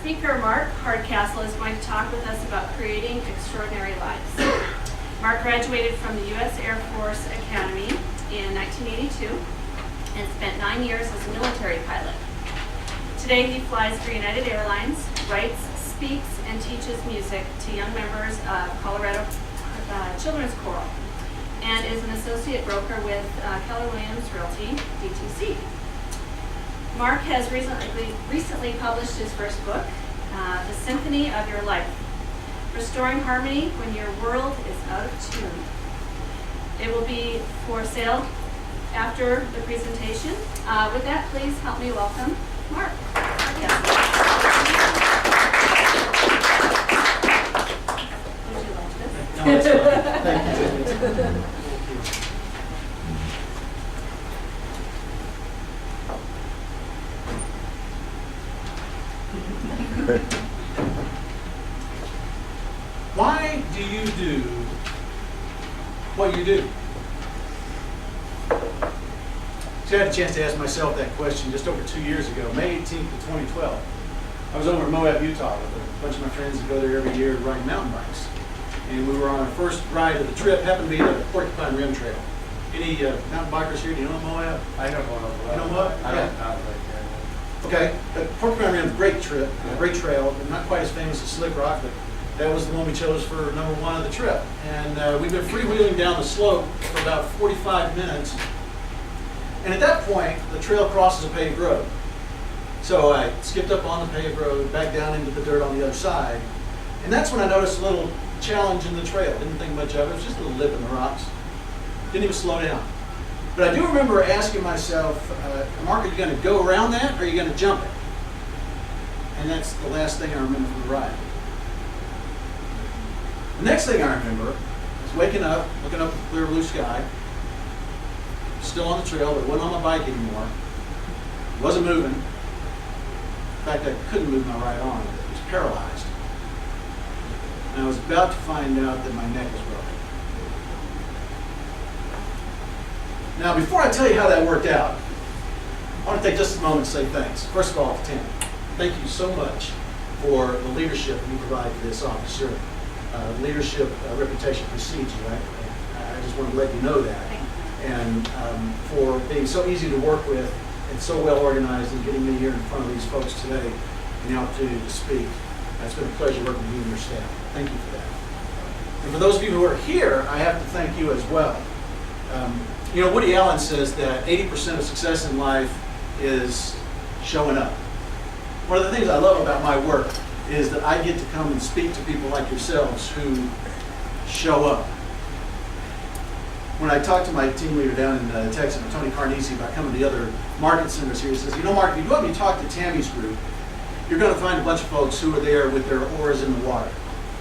speaker, Mark Hardcastle, is going to talk with us about creating extraordinary lives. Mark graduated from the U.S. Air Force Academy in 1982 and spent 9 years as a military pilot. Today he flies for United Airlines, writes, speaks, and teaches music to young members of Colorado Children's Choral, and is an associate broker with Keller Williams Realty, DTC. Mark has recently published his first book, The Symphony of Your Life, Restoring Harmony When Your World is Out of Tune. It will be for sale after the presentation. With that, please help me welcome Mark. Would you like this? No, it's fine. Thank you. Why do you do what you do? So I had a chance to ask myself that question just over 2 years ago, May 18th of 2012. I was over in Moab, Utah with a bunch of my friends that go there every year riding mountain bikes. And we were on our first ride of the trip, happened to be the Porcupine Rim Trail. Any mountain bikers here? Do you know Moab? I know Moab. You know Moab? I Yeah. don't like that. Okay, but Porcupine Rim is a great trip, a great trail, not quite as famous as Slick Rock, but that was the one we chose for #1 of the trip. And we've been freewheeling down the slope for about 45 minutes. And at that point, the trail crosses a paved road. So I skipped up on the paved road, back down into the dirt on the other side. And that's when I noticed a little challenge in the trail. Didn't think much of it. It was just a little lip in the rocks. Didn't even slow down. But I do remember asking myself, Mark, are you going to go around that or are you going to jump it? And that's the last thing I remember from the ride. The next thing I remember is waking up, looking up at the clear blue sky, still on the trail, but wasn't on my bike anymore. Wasn't moving. In fact, I couldn't move my right arm. It was paralyzed. And I was about to find out that my neck was broken. Now, before I tell you how that worked out, I want to take just a moment to say thanks. First of all, to Tammy. Thank you so much for the leadership you provide to this office. Your leadership reputation precedes you. I just want to let you know that. And for being so easy to work with and so well organized and getting me here in front of these folks today and the opportunity to speak. It's been a pleasure working with you and your staff. Thank you for that. And for those of you who are here, I have to thank you as well. You know, Woody Allen says that 80% of success in life is showing up. One of the things I love about my work is that I get to come and speak to people like yourselves who show up. When I talked to my team leader down in Texas, Tony Carnesi, about coming to the other market centers here, he says, you know, Mark, if you go up and you talk to Tammy's group, you're going to find a bunch of folks who are there with their oars in the water.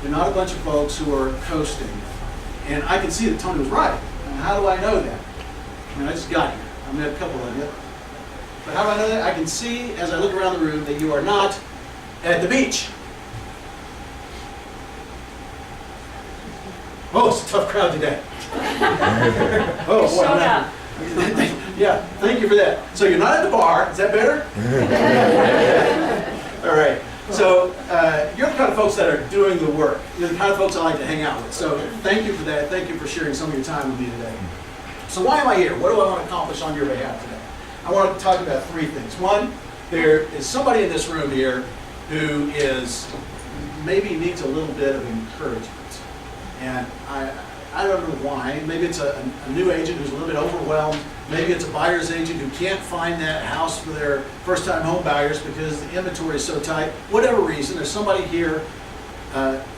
They're not a bunch of folks who are coasting. And I can see that Tony was right. And how do I know that? I mean, I just got here. I met a couple of you. But how do I know that? I can see, as I look around the room, that you are not at the beach. Oh, it's a tough crowd today. Oh, boy. Showed up. Yeah, thank you for that. So you're not at the bar. Is that better? All right. So you're the kind of folks that are doing the work. You're the kind of folks I like to hang out with. So thank you for that. Thank you for sharing some of your time with me today. So why am I here? What do I want to accomplish on your behalf today? I want to talk about 3 things. One, there is somebody in this room here who is maybe needs a little bit of encouragement. And I don't know why. Maybe it's a new agent who's a little bit overwhelmed. Maybe it's a buyer's agent who can't find that house for their first-time home buyers because the inventory is so tight. Whatever reason, there's somebody here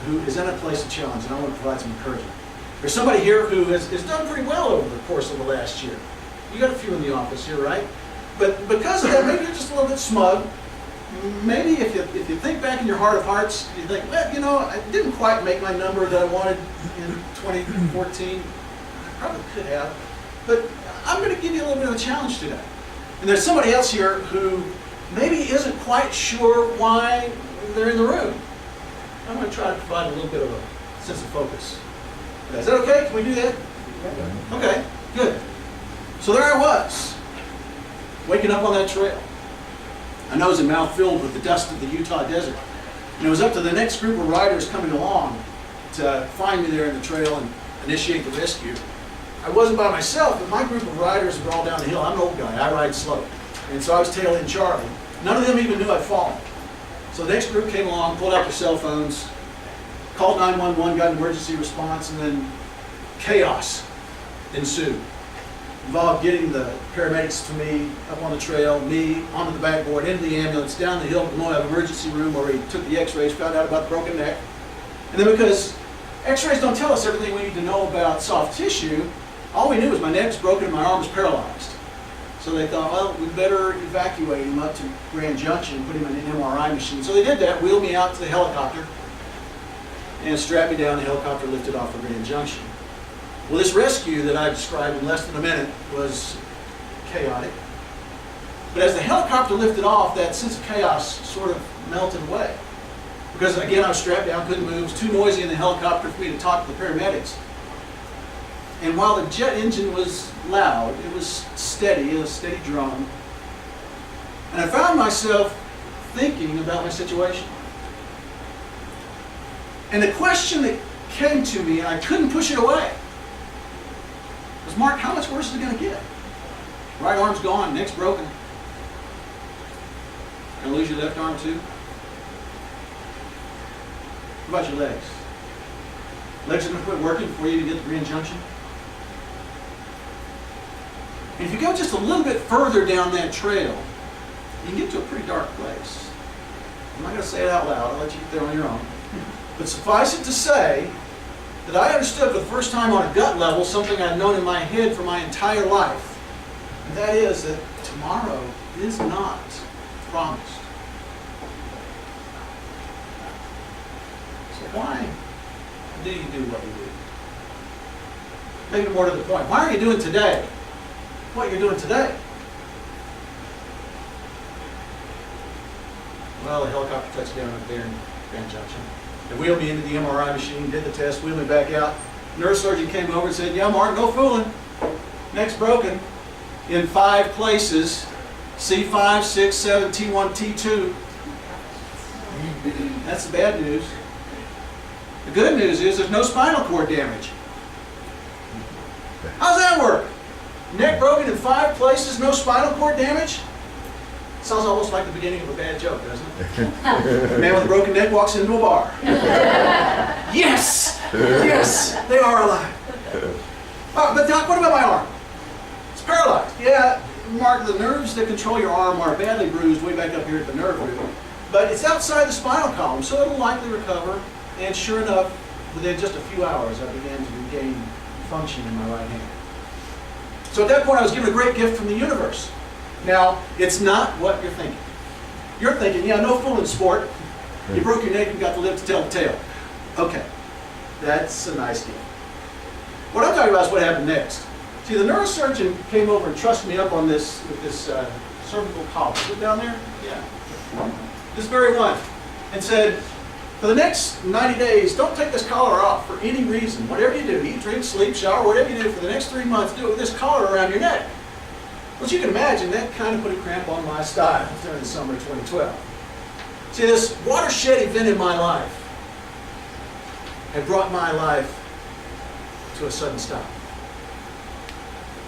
who is in a place of challenge, and I want to provide some encouragement. There's somebody here who has done pretty well over the course of the last year. You got a few in the office here, right? But because of that, maybe you're just a little bit smug. Maybe if you think back in your heart of hearts, you think, well, you know, I didn't quite make my number that I wanted in 2014. I probably could have. But I'm going to give you a little bit of a challenge today. And there's somebody else here who maybe isn't quite sure why they're in the room. I'm going to try to provide a little bit of a sense of focus. Is that okay? Can we do that? Okay, good. So there I was, waking up on that trail. My nose and mouth filled with the dust of the Utah desert. And it was up to the next group of riders coming along to find me there in the trail and initiate the rescue. I wasn't by myself, but my group of riders were all down the hill. I'm an old guy, I ride slow. And so I was tailing Charlie. None of them even knew I'd fallen. So the next group came along, pulled out their cell phones, called 911, got an emergency response, and then chaos ensued. Involved getting the paramedics to me up on the trail, me onto the backboard, into the ambulance, down the hill to the Moab emergency room where he took the x-rays, found out about the broken neck. And then because x-rays don't tell us everything we need to know about soft tissue, all we knew was my neck was broken and my arm was paralyzed. So they thought, well, we better evacuate him up to Grand Junction, put him in an MRI machine. So they did that, wheeled me out to the helicopter, and strapped me down. The helicopter lifted off of Grand Junction. Well, this rescue that I described in less than a minute was chaotic. But as the helicopter lifted off, that sense of chaos sort of melted away. Because again, I was strapped down, couldn't move. It was too noisy in the helicopter for me to talk to the paramedics. And while the jet engine was loud, it was steady, a steady drum. And I found myself thinking about my situation. And the question that came to me, and I couldn't push it away, was, Mark, how much worse is it going to get? Right arm's gone, neck's broken. Gonna lose your left arm too? What about your legs? Legs are going to quit working before you even get to Grand Junction? And if you go just a little bit further down that trail, you can get to a pretty dark place. I'm not going to say it out loud. I'll let you get there on your own. But suffice it to say that I understood for the first time on a gut level something I'd known in my head for my entire life. And that is that tomorrow is not promised. So why do you do what you do? Maybe more to the point, why are you doing today what you're doing today? Well, the helicopter touched down up there in Grand Junction. They wheeled me into the MRI machine, did the test, wheeled me back out. Neurosurgeon came over and said, yeah, Mark, no fooling. Neck's broken in 5 places. C5, 6, 7, T1, T2. That's the bad news. The good news is there's no spinal cord damage. How's that work? Neck broken in 5 places, no spinal cord damage? Sounds almost like the beginning of a bad joke, doesn't it? A man with a broken neck walks into a bar. Yes! Yes! They are alive. But Doc, what about my arm? It's paralyzed. Yeah, Mark, the nerves that control your arm are badly bruised way back up here at the nerve root. But it's outside the spinal column, so it'll likely recover. And sure enough, within just a few hours, I began to regain function in my right hand. So at that point, I was given a great gift from the universe. Now, it's not what you're thinking. You're thinking, yeah, no fooling, sport. You broke your neck and got to live to tell the tale. Okay, that's a nice gift. What I'm talking about is what happened next. See, the neurosurgeon came over and trussed me up on this with this cervical collar. Is it down there? Yeah. This very one. And said, for the next 90 days, don't take this collar off for any reason. Whatever you do, eat, drink, sleep, shower, whatever you do for the next 3 months, do it with this collar around your neck. Well, as you can imagine, that kind of put a cramp on my style during the summer of 2012. See, this watershed event in my life had brought my life to a sudden stop.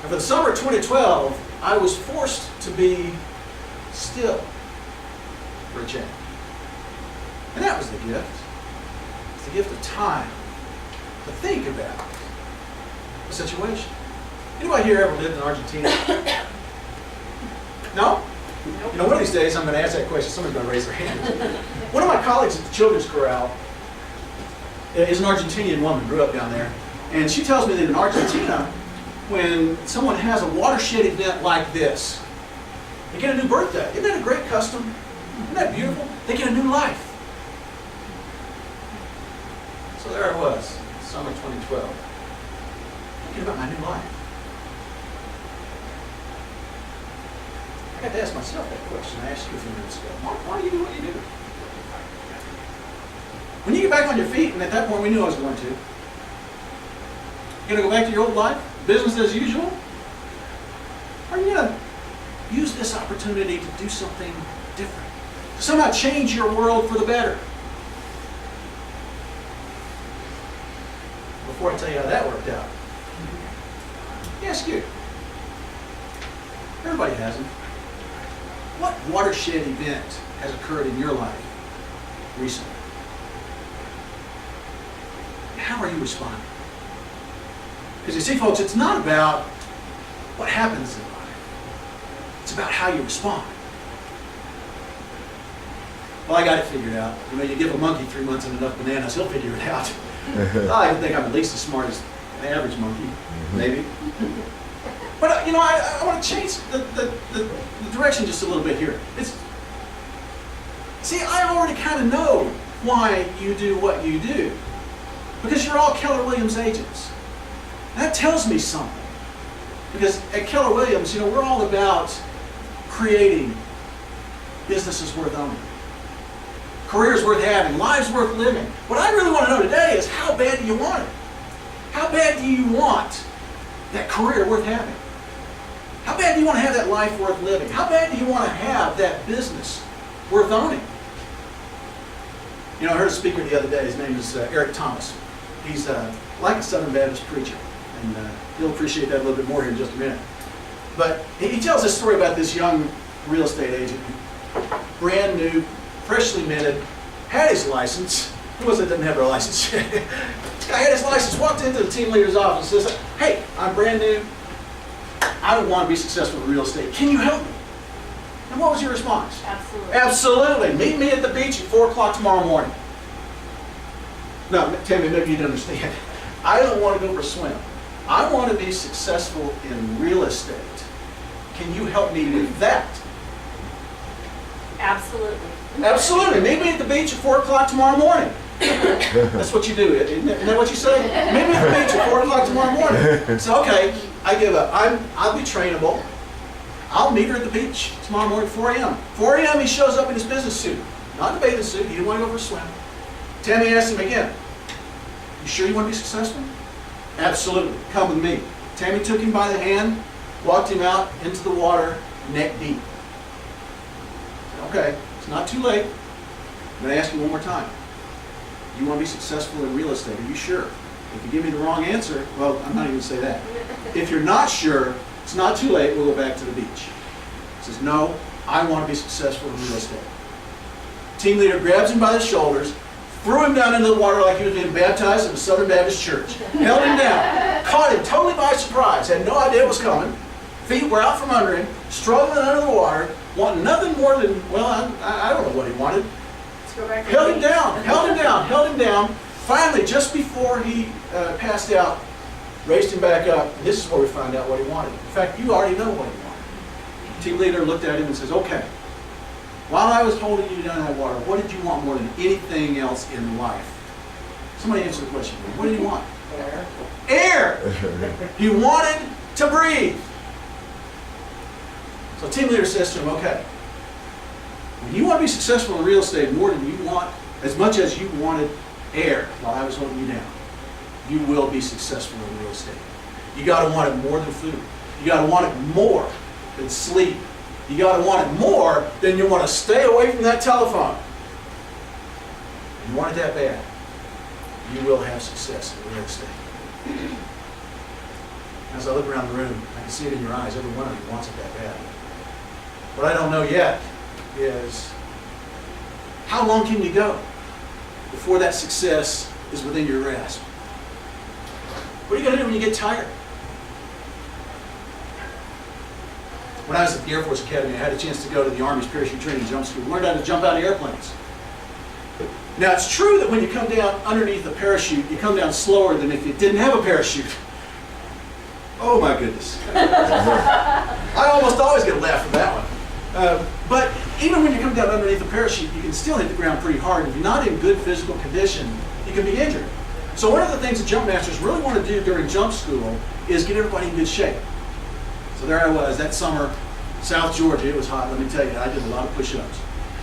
And for the summer of 2012, I was forced to be still for a change. And that was the gift. It's the gift of time to think about the situation. Anybody here ever lived in Argentina? No? You know, one of these days I'm going to ask that question. Somebody's going to raise their hand. One of my colleagues at the Children's Corral is an Argentinian woman, grew up down there. And she tells me that in Argentina, when someone has a watershed event like this, they get a new birthday. Isn't that a great custom? Isn't that beautiful? They get a new life. So there I was, summer 2012, thinking about my new life. I got to ask myself that question I asked you a few minutes ago. Mark, why do you do what you do? When you get back on your feet, and at that point we knew I was going to, you going to go back to your old life, business as usual? Or are you going to use this opportunity to do something different? To somehow change your world for the better? before I tell you how that worked out. Let me ask you. Everybody has them. What watershed event has occurred in your life recently? How are you responding? Because you see, folks, it's not about what happens in life. It's about how you respond. Well, I got it figured out. You know, you give a monkey 3 months and enough bananas, he'll figure it out. I think I'm at least as smart as an average monkey, maybe. But, you know, I want to change the direction just a little bit here. See, I already kind of know why you do what you do. Because you're all Keller Williams agents. That tells me something. Because at Keller Williams, you know, we're all about creating businesses worth owning, careers worth having, lives worth living. What I really want to know today is, how bad do you want it? How bad do you want that career worth having? How bad do you want to have that life worth living? How bad do you want to have that business worth owning? You know, I heard a speaker the other day. His name is Eric Thomas. He's like a Southern Baptist preacher, and you'll appreciate that a little bit more here in just a minute. But he tells this story about this young real estate agent, brand new, freshly minted, had his license. Who was it that didn't have their license? This guy had his license, walked into the team leader's office and says, "Hey, I'm brand new. I want to be successful in real estate. Can you help me?" And what was your response? Absolutely. Absolutely. Meet me at the beach at 4 o'clock tomorrow morning. No, Tammy, maybe you don't understand. I don't want to go for a swim. I want to be successful in real estate. Can you help me with that? Absolutely. Absolutely. Meet me at the beach at 4 o'clock tomorrow morning. That's what you do, isn't that what you say? Meet me at the beach at 4 o'clock tomorrow morning. So, okay, I give up. I'll be trainable. I'll meet her at the beach tomorrow morning at 4 a.m. 4 a.m. he shows up in his business suit. Not in a bathing suit. He didn't want to go for a swim. Tammy asked him again, "You sure you want to be successful?" "Absolutely. Come with me." Tammy took him by the hand, walked him out into the water, neck deep. "Okay, it's not too late. I'm going to ask you one more time. You want to be successful in real estate? Are you sure? If you give me the wrong answer, well, I'm not even going to say that. If you're not sure, it's not too late. We'll go back to the beach." He says, "No, I want to be successful in real estate." Team leader grabs him by the shoulders, threw him down into the water like he was being baptized in a Southern Baptist church, held him down, caught him totally by surprise, had no idea it was coming. Feet were out from under him, struggling under the water, wanting nothing more than, well, I don't know what he wanted. Let's go back to Held the him beach. down, held him down, held him down. Finally, just before he passed out, raised him back up. This is where we find out what he wanted. In fact, you already know what he wanted. Team leader looked at him and says, "Okay, while I was holding you down in that water, what did you want more than anything else in life?" Somebody answer the question. What did he want? Air. Air! He wanted to breathe. So team leader says to him, "Okay, when you want to be successful in real estate more than you want, as much as you wanted air while I was holding you down, you will be successful in real estate. You got to want it more than food. You got to want it more than sleep. You got to want it more than you want to stay away from that telephone. You want it that bad, you will have success in real estate." As I look around the room, I can see it in your eyes. Every one of you wants it that bad. What I don't know yet is, how long can you go before that success is within your grasp? What are you going to do when you get tired? When I was at the Air Force Academy, I had a chance to go to the Army's parachute training jump school. We learned how to jump out of airplanes. Now, it's true that when you come down underneath the parachute, you come down slower than if you didn't have a parachute. Oh my goodness. I almost always get a laugh from that one. But even when you come down underneath the parachute, you can still hit the ground pretty hard. If you're not in good physical condition, you can be injured. So one of the things that jump masters really want to do during jump school is get everybody in good shape. So there I was that summer, South Georgia. It was hot, let me tell you. I did a lot of push-ups.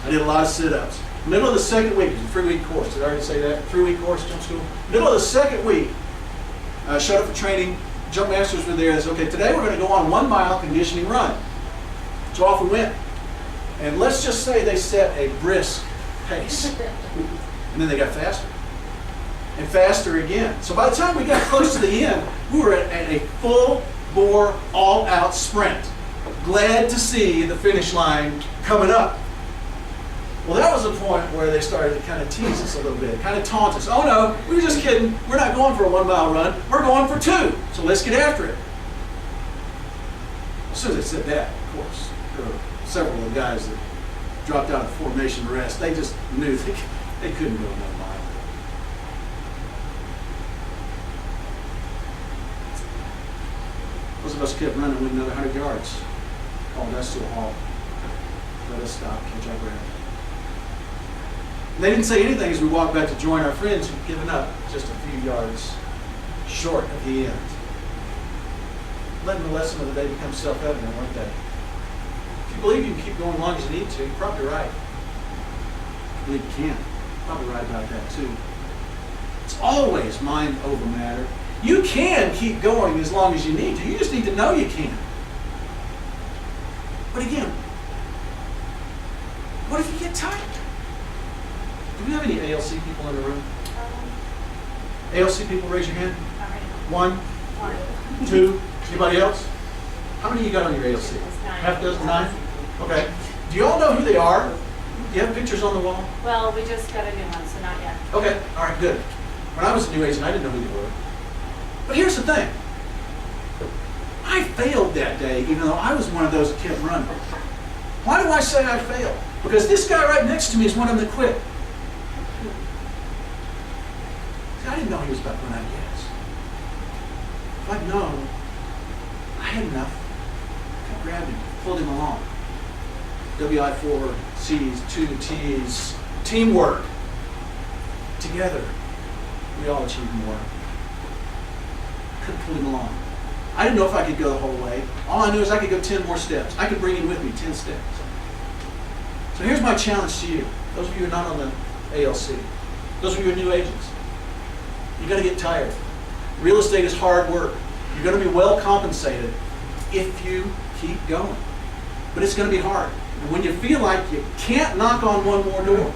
I did a lot of sit-ups. Middle of the second week, it was a 3-week course. Did I already say that? 3-week course, jump school. Middle of the second week, I showed up for training. Jump masters were there. They said, "Okay, today we're going to go on 1 mile conditioning run." So off we went. And let's just say they set a brisk pace. And then they got faster. and faster again. So by the time we got close to the end, we were at a full-bore, all-out sprint. Glad to see the finish line coming up. Well, that was the point where they started to kind of tease us a little bit, kind of taunt us. Oh no, we were just kidding. We're not going for a 1 mile run. We're going for 2. So let's get after it. As soon as they said that, of course, there were several of the guys that dropped out of the formation rest. They just knew they couldn't go another mile. Those of us kept running with another 100 yards. Called us to a halt. Let us stop, catch our breath. They didn't say anything as we walked back to join our friends who'd given up just a few yards short of the end. Letting the lesson of the day become self-evident, weren't they? If you believe you can keep going as long as you need to, you're probably right. If you believe you can't, you're probably right about that too. It's always mind over matter. You can keep going as long as you need to. You just need to know you can. But again, what if you get tired? Do we have any ALC people in the room? ALC people, raise your hand. 1, 2, anybody else? How many of you got on your ALC? Half dozen, 9? Okay. Do you all know who they are? Do you have pictures on the wall? Well, we just got a new one, so not yet. Okay, all right, good. When I was a new agent, I didn't know who they were. But here's the thing. I failed that day, even though I was one of those that kept running. Why do I say I failed? Because this guy right next to me is one of them that quit. See, I didn't know he was about to run out of gas. If I'd known, I had enough. I grabbed him, pulled him along. WI 4 C's, 2 T's, teamwork. Together, we all achieve more. Could have pulled him along. I didn't know if I could go the whole way. All I knew is I could go 10 more steps. I could bring him with me 10 steps. So here's my challenge to you. Those of you who are not on the ALC. Those of you who are new agents. You're going to get tired. Real estate is hard work. You're going to be well compensated if you keep going. But it's going to be hard. And when you feel like you can't knock on one more door,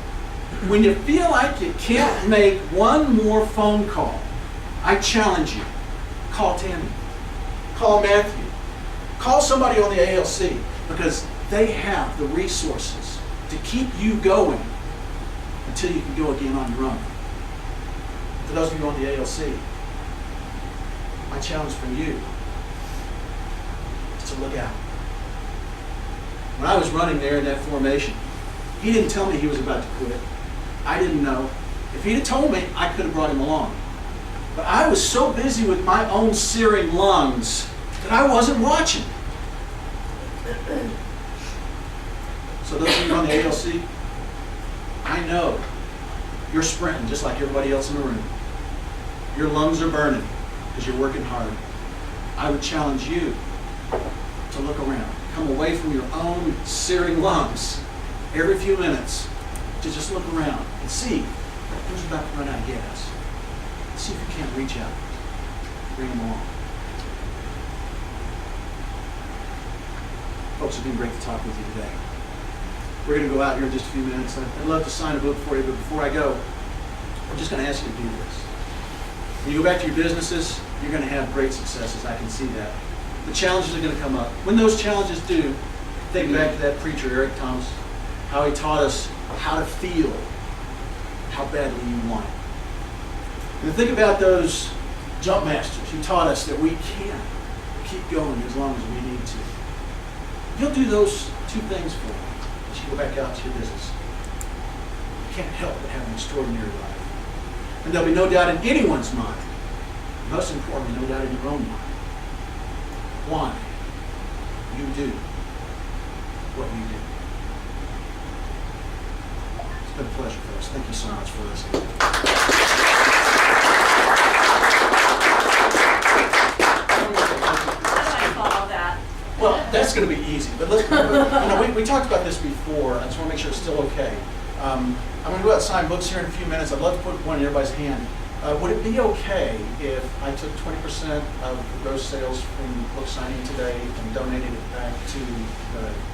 when you feel like you can't make one more phone call, I challenge you. Call Tammy. Call Matthew. Call somebody on the ALC because they have the resources to keep you going until you can go again on your own. For those of you on the ALC, my challenge from you is to look out. When I was running there in that formation, he didn't tell me he was about to quit. I didn't know. If he'd have told me, I could have brought him along. But I was so busy with my own searing lungs that I wasn't watching. So those of you on the ALC, I know you're sprinting just like everybody else in the room. Your lungs are burning because you're working hard. I would challenge you to look around. Come away from your own searing lungs every few minutes to just look around and see who's about to run out of gas. See if you can't reach out, bring them along. Folks, it's been great to talk with you today. We're going to go out here in just a few minutes. I'd love to sign a book for you, but before I go, I'm just going to ask you to do this. When you go back to your businesses, you're going to have great successes. I can see that. The challenges are going to come up. When those challenges do, think back to that preacher, Eric Thomas, how he taught us how to feel how badly you want it. And think about those jump masters who taught us that we can keep going as long as we need to. You'll do those two things for you as you go back out to your business. You can't help but have an extraordinary life. And there'll be no doubt in anyone's mind, most importantly, no doubt in your own mind, why you do what you do. It's been a pleasure for us. Thank you so much for listening. Well, that's going to be easy, but let's, we talked about this before. I just want to make sure it's still okay. I'm going to go out and sign books here in a few minutes. I'd love to put one in everybody's hand. Would it be okay if I took 20% of the gross sales from book signing today and donated it back to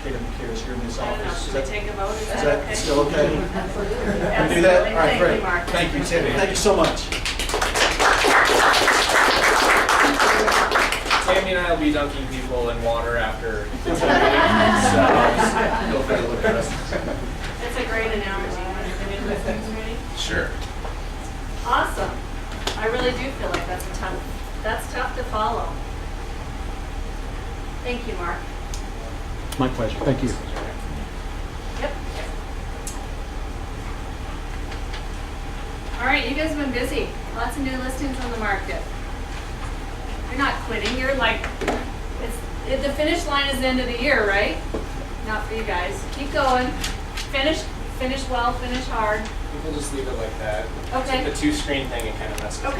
KW Cares here in this I don't know, office? should we take a vote? Is Is that that okay? still okay? Absolutely. Can we do that? All right, Thank great. you, Mark. Thank you, Timmy. Thank you so much. Tammy and I will be dunking people in water after the team meeting, so feel free to look at us. That's a great analogy. The new listeners ready? Sure. Awesome. I really do feel like that's tough to follow. Thank you, Mark. My pleasure. Thank you. Yep. All right, you guys have been busy. Lots of new listings on the market. You're not quitting. You're like, the finish line is the end of the year, right? Not for you guys. Keep going. Finish well, finish hard. We'll just leave it like that. Okay. The two-screen thing, it kind of messes. Okay.